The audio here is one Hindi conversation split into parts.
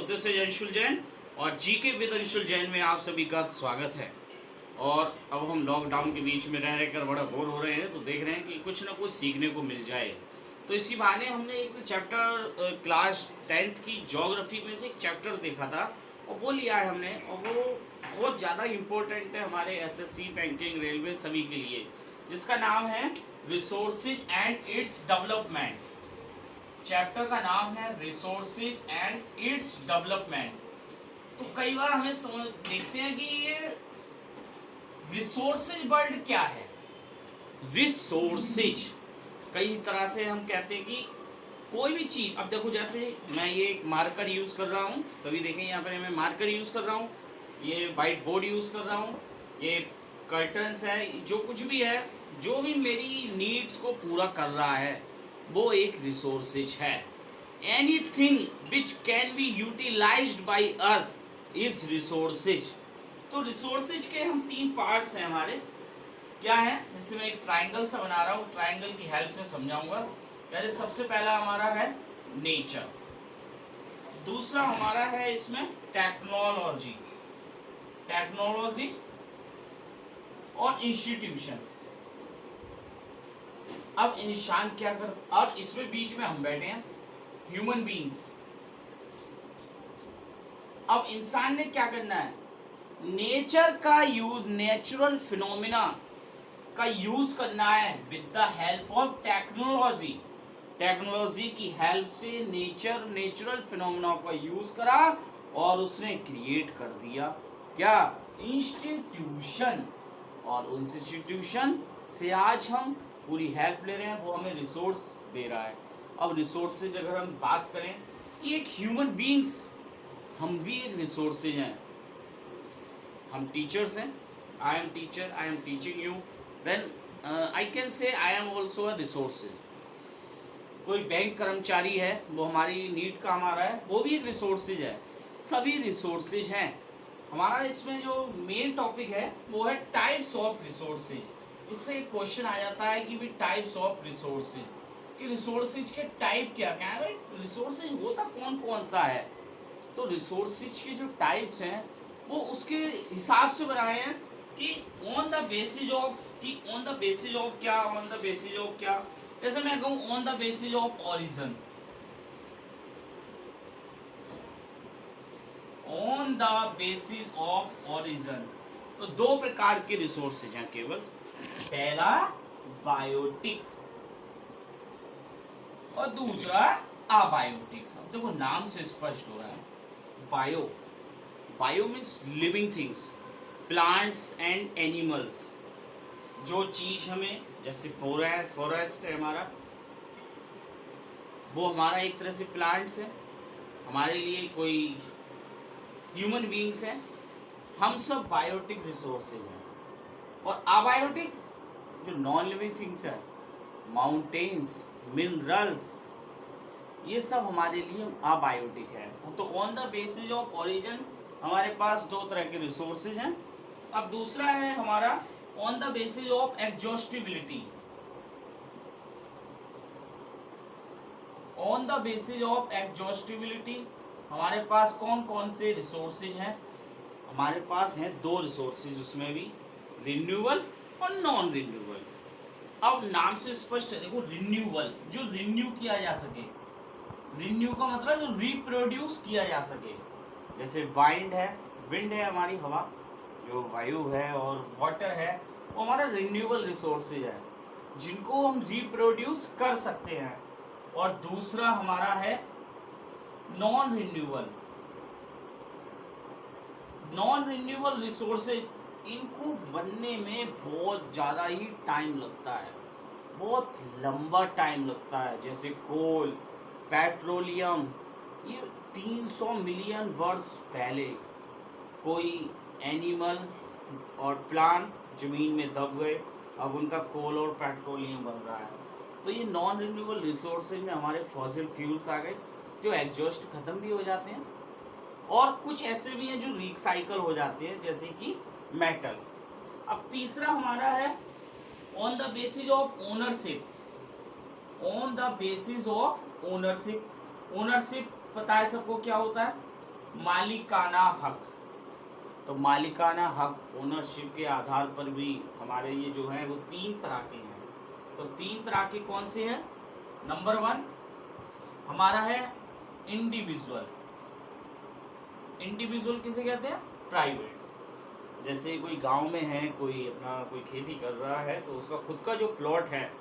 दिस इज अंशुल जैन और जीके विद अंशुल जैन में आप सभी का स्वागत है। और अब हम लॉकडाउन के बीच में रह रहकर बड़ा बोर हो रहे हैं, तो देख रहे हैं कि कुछ ना कुछ सीखने को मिल जाए। तो इसी बहाने हमने एक चैप्टर क्लास 10th की ज्योग्राफी में से एक चैप्टर देखा था और वो लिया है हमने, और वो बहुत ज़्यादा इम्पोर्टेंट है हमारे एसएससी, बैंकिंग, रेलवे सभी के लिए, जिसका नाम है resources and its development. Chapter का नाम है रिसोर्सेज एंड इट्स डेवलपमेंट। तो कई बार हमें समझ देखते हैं कि ये रिसोर्सेज वर्ड क्या है। रिसोर्सेज कई तरह से हम कहते हैं कि कोई भी चीज, अब देखो जैसे मैं ये एक मार्कर यूज कर रहा हूँ, सभी देखें यहाँ पर मैं मार्कर यूज कर रहा हूँ, ये व्हाइट बोर्ड यूज कर रहा हूँ, ये कर्टन्स है, जो कुछ भी है, जो भी मेरी नीड्स को पूरा कर रहा है वो एक रिसोर्सेज है। Anything which can be utilised by us is resources. तो रिसोर्सेज के हम तीन पार्ट्स हैं हमारे, क्या है, जैसे मैं एक ट्राइंगल सा बना रहा हूँ, ट्राइंगल की हेल्प से समझाऊंगा। जैसे सबसे पहला हमारा है नेचर, दूसरा हमारा है इसमें टेक्नोलॉजी, टेक्नोलॉजी और इंस्टीट्यूशन। अब इंसान क्या कर, और इसमें बीच में हम बैठे हैं ह्यूमन बीइंग्स। अब इंसान ने क्या करना है, नेचर का यूज, नेचुरल फिनोमिना का यूज करना है with the help of technology. Technology की हेल्प से नेचुरल फिनोमिना का यूज करा और उसने क्रिएट कर दिया क्या, इंस्टीट्यूशन। और उस इंस्टीट्यूशन से आज हम पूरी हेल्प ले रहे हैं, वो हमें रिसोर्स दे रहा है। अब रिसोर्स से अगर हम बात करें कि एक ह्यूमन बीइंग्स, हम भी एक रिसोर्सेज हैं। हम टीचर्स हैं, I am teacher, I am teaching you, then I can say I am also a resources. कोई बैंक कर्मचारी है, वो हमारी नीड का हमारा है, वो भी एक रिसोर्सेज है। सभी रिसोर्सेज हैं। हमारा इसमें जो मेन टॉपिक है वो है टाइप्स ऑफ रिसोर्सेज। इससे एक क्वेश्चन आ जाता है कि भी टाइप्स ऑफ रिसोर्सेज, कि रिसोर्सेज के टाइप क्या क्या है, भाई रिसोर्सेज होता कौन कौन सा है। तो रिसोर्सेज के जो टाइप्स हैं वो उसके हिसाब से बनाए हैं कि ऑन द बेसिस ऑफ, कि ऑन द बेसिस ऑफ क्या, ऑन द बेसिस ऑफ क्या। जैसे मैं कहूँ on the basis of origin, on the basis of origin. तो दो प्रकार के रिसोर्सेज हैं केवल, पहला बायोटिक और दूसरा अबायोटिक। अब देखो नाम से स्पष्ट हो रहा है, bio, bio means living things, plants and animals. जो चीज हमें, जैसे फॉरेस्ट है हमारा, वो हमारा एक तरह से प्लांट्स है, हमारे लिए कोई ह्यूमन बीइंग्स हैं, हम सब बायोटिक रिसोर्सेज हैं। और अबायोटिक जो नॉन लिविंग थिंग्स है, माउंटेन्स, मिनरल्स, ये सब हमारे लिए अबायोटिक है। तो on the basis of origin हमारे पास दो तरह के रिसोर्सेज हैं। अब दूसरा है हमारा on the basis of exhaustibility. On the basis of exhaustibility हमारे पास कौन कौन से रिसोर्सेज हैं, हमारे पास हैं दो रिसोर्सेज, उसमें भी रिन्यूएबल और नॉन रिन्यूएबल। अब नाम से स्पष्ट है, देखो रिन्यूएबल, जो रिन्यू किया जा सके, रिन्यू का मतलब जो रिप्रोड्यूस किया जा सके। जैसे विंड है हमारी हवा, जो वायु है, और वाटर है, वो हमारा रिन्यूएबल रिसोर्सेज है जिनको हम रिप्रोड्यूस कर सकते हैं। और दूसरा हमारा है non renewable. Non renewable resources, इनको बनने में बहुत ज़्यादा ही टाइम लगता है, बहुत लंबा टाइम लगता है। जैसे कोल, पेट्रोलियम, ये 300 मिलियन वर्ष पहले कोई एनिमल और प्लांट जमीन में दब गए, अब उनका कोल और पेट्रोलियम बन रहा है। तो ये नॉन रिन्यूएबल रिसोर्सेज में हमारे फॉसिल फ्यूल्स आ गए, जो एग्जॉस्ट खत्म भी हो जाते हैं, और कुछ ऐसे भी हैं जो रिसाइकल हो जाते हैं, जैसे कि मेटल। अब तीसरा हमारा है on the basis of ownership. On the basis of ownership, ownership पता है सबको क्या होता है, मालिकाना हक। तो मालिकाना हक, ओनरशिप के आधार पर भी हमारे ये जो है वो 3 तरह के हैं। तो 3 तरह के कौन से हैं? नंबर 1 हमारा है इंडिविजुअल। इंडिविजुअल किसे कहते हैं? प्राइवेट। जैसे कोई गांव में है, कोई अपना कोई खेती कर रहा है, तो उसका खुद का जो प्लॉट है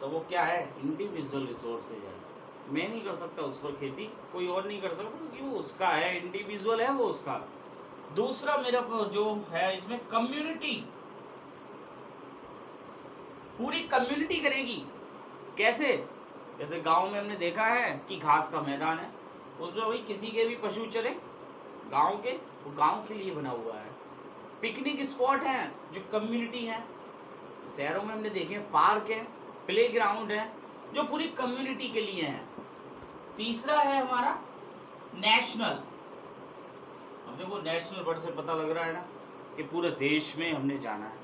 तो वो क्या है? इंडिविजुअल रिसोर्सेज है। मैं नहीं कर सकता उस पर खेती, कोई और नहीं कर सकता, क्योंकि वो उसका है, इंडिविजुअल है वो उसका। दूसरा मेरा जो है इसमें कम्युनिटी, पूरी कम्युनिटी करेगी। कैसे? जैसे गांव में हमने देखा है कि घास का मैदान है, उसमें वही किसी के भी पशु चरे, गांव के, वो गांव के लिए बना हुआ है। पिकनिक स्पॉट हैं जो कम्युनिटी हैं। शहरों में हमने देखे पार्क है, प्ले ग्राउंड है, जो पूरी कम्युनिटी के लिए हैं। तीसरा है हमारा नेशनल। अब देखो नेशनल वर्ड से पता लग रहा है ना कि पूरे देश में हमने जाना है,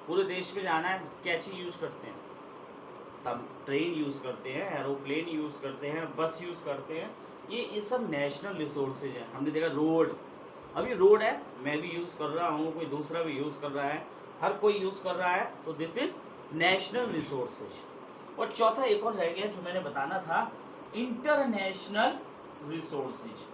पूरे देश में जाना है। क्या चीज़ यूज़ करते हैं? तब ट्रेन यूज़ करते हैं, एरोप्लेन यूज़ करते हैं, बस यूज़ करते हैं। ये सब नेशनल रिसोर्सेज हैं। हमने देखा रोड, अभी रोड है, मैं भी यूज़ कर रहा हूँ, कोई दूसरा भी यूज़ कर रहा है, हर कोई यूज़ कर रहा है, तो दिस इज नेशनल रिसोर्सेज। और चौथा एक और रह गया जो मैंने बताना था, इंटरनेशनल रिसोर्सेज।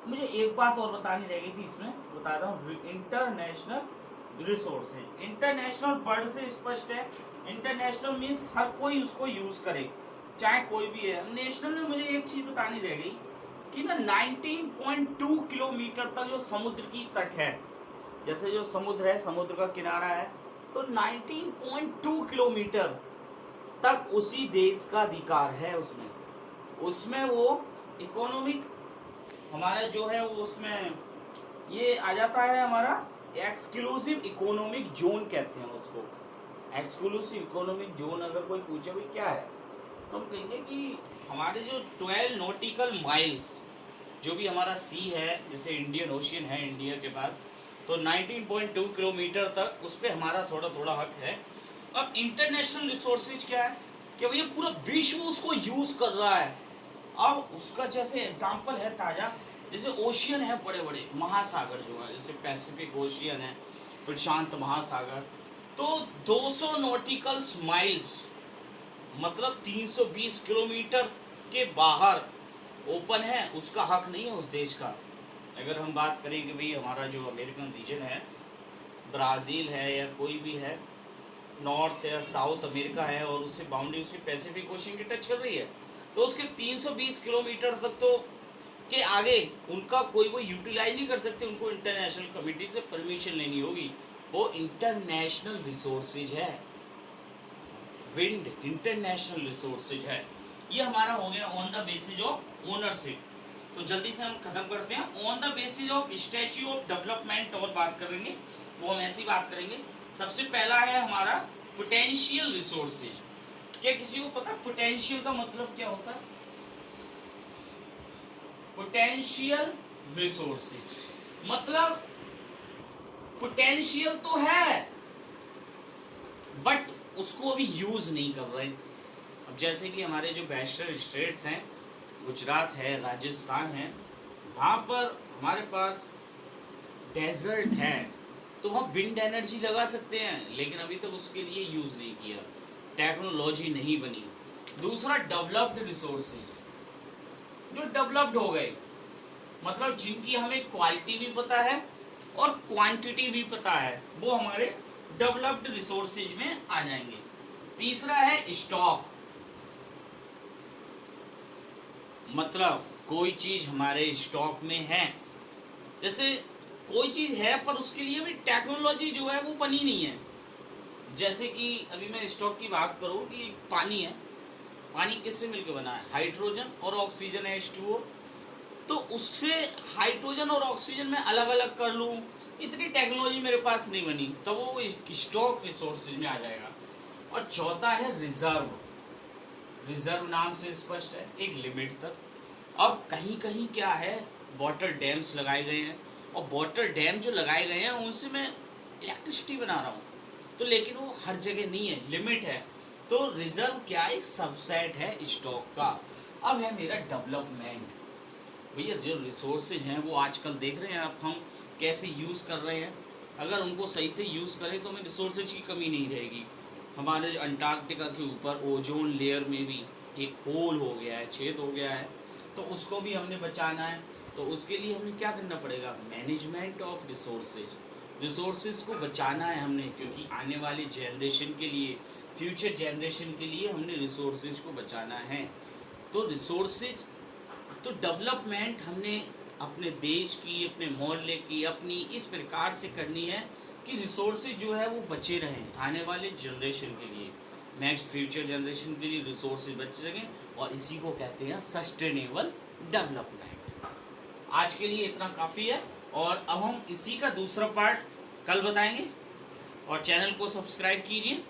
मुझे एक बात और बतानी रह गई थी, इसमें बता रहा हूँ। इंटरनेशनल रिसोर्सेज, इंटरनेशनल वर्ड से स्पष्ट है। इंटरनेशनल मीन्स हर कोई उसको यूज करे, चाहे कोई भी है। नेशनल में मुझे एक चीज बतानी रह गई कि ना 19.2 किलोमीटर तक जो समुद्र की तट है, जैसे जो समुद्र है, समुद्र का किनारा है, तो 19.2 किलोमीटर तक उसी देश का अधिकार है। उसमें वो इकोनॉमिक हमारा जो है वो उसमें ये आ जाता है, हमारा एक्सक्लूसिव इकोनॉमिक जोन कहते हैं उसको। एक्सक्लूसिव इकोनॉमिक जोन अगर कोई पूछे भाई क्या है, तो हम कहेंगे कि हमारे जो 12 नॉटिकल माइल्स, जो भी हमारा सी है, जैसे इंडियन ओशियन है इंडिया के पास, तो 19.2 किलोमीटर तक उस पर हमारा थोड़ा थोड़ा हक है। अब इंटरनेशनल रिसोर्सेज क्या है कि भैया पूरा विश्व उसको यूज कर रहा है। अब उसका जैसे एग्जांपल है ताजा, जैसे ओशियन है, बड़े बड़े महासागर जो है, जैसे पैसिफिक ओशियन है, प्रशांत महासागर, तो 200 नॉटिकल माइल्स मतलब 320 किलोमीटर के बाहर ओपन है, उसका हक नहीं है उस देश का। अगर हम बात करें कि भाई हमारा जो अमेरिकन रीजन है, ब्राज़ील है या कोई भी है, नॉर्थ या साउथ अमेरिका है, और उससे बाउंड्री उसकी पैसिफिक ओशन की टच कर रही है, तो उसके 320 किलोमीटर तक तो के आगे उनका कोई वो यूटिलाइज नहीं कर सकते, उनको इंटरनेशनल कमिटी से परमिशन लेनी होगी। वो इंटरनेशनल रिसोर्सेज है। विंड इंटरनेशनल रिसोर्सेज है। ये हमारा हो गया on the basis of ownership. तो जल्दी से हम खत्म करते हैं। On the basis of statue of development और बात करेंगे, वो हम ऐसी बात करेंगे। सबसे पहला है हमारा पोटेंशियल रिसोर्सेज। क्या किसी को पता पोटेंशियल का मतलब क्या होता है? पोटेंशियल रिसोर्सेज मतलब पोटेंशियल तो है बट उसको अभी यूज नहीं कर रहे। अब जैसे कि हमारे जो वेस्टर्न स्टेट्स हैं, गुजरात है, राजस्थान है, वहाँ पर हमारे पास डेजर्ट है, तो वहाँ विंड एनर्जी लगा सकते हैं, लेकिन अभी तक उसके लिए यूज़ नहीं किया, टेक्नोलॉजी नहीं बनी। दूसरा डेवलप्ड रिसोर्सेज, जो डेवलप्ड हो गए, मतलब जिनकी हमें क्वालिटी भी पता है और क्वांटिटी भी पता है, वो हमारे डेवलप्ड रिसोर्सेज में आ जाएंगे। तीसरा है स्टॉक, मतलब कोई चीज़ हमारे स्टॉक में है, जैसे कोई चीज़ है पर उसके लिए भी टेक्नोलॉजी जो है वो बनी नहीं है। जैसे कि अभी मैं स्टॉक की बात करूँ कि पानी है, पानी किससे मिलकर बना है? हाइड्रोजन और ऑक्सीजन है, H2O। तो उससे हाइड्रोजन और ऑक्सीजन में अलग अलग कर लूँ, इतनी टेक्नोलॉजी मेरे पास नहीं बनी, तो वो स्टॉक रिसोर्सेज में आ जाएगा। और चौथा है रिजर्व। रिजर्व नाम से स्पष्ट है, एक लिमिट तक। अब कहीं कहीं क्या है, वाटर डैम्स लगाए गए हैं, और वाटर डैम जो लगाए गए हैं उनसे मैं इलेक्ट्रिसिटी बना रहा हूँ, तो लेकिन वो हर जगह नहीं है, लिमिट है। तो रिजर्व क्या, एक सबसेट है स्टॉक का। अब है मेरा डेवलपमेंट। भैया जो रिसोर्सेज हैं वो आजकल देख रहे हैं आप, हम कैसे यूज़ कर रहे हैं। अगर उनको सही से यूज़ करें तो हमें रिसोर्सेज की कमी नहीं रहेगी। हमारे अंटार्कटिका के ऊपर ओजोन लेयर में भी एक होल हो गया है, छेद हो गया है, तो उसको भी हमने बचाना है। तो उसके लिए हमें क्या करना पड़ेगा, मैनेजमेंट ऑफ रिसोर्सेज। रिसोर्सेज को बचाना है हमने, क्योंकि आने वाली जनरेशन के लिए, फ्यूचर जनरेशन के लिए हमने रिसोर्सेज को बचाना है। तो रिसोर्सेज, तो डेवलपमेंट हमने अपने देश की, अपने मोहल्ले की, अपनी इस प्रकार से करनी है कि रिसोर्सेज जो है वो बचे रहें आने वाले जनरेशन के लिए, नेक्स्ट फ्यूचर जनरेशन के लिए रिसोर्सेज बच सकें, और इसी को कहते हैं सस्टेनेबल डेवलपमेंट। आज के लिए इतना काफ़ी है, और अब हम इसी का दूसरा पार्ट कल बताएंगे, और चैनल को सब्सक्राइब कीजिए।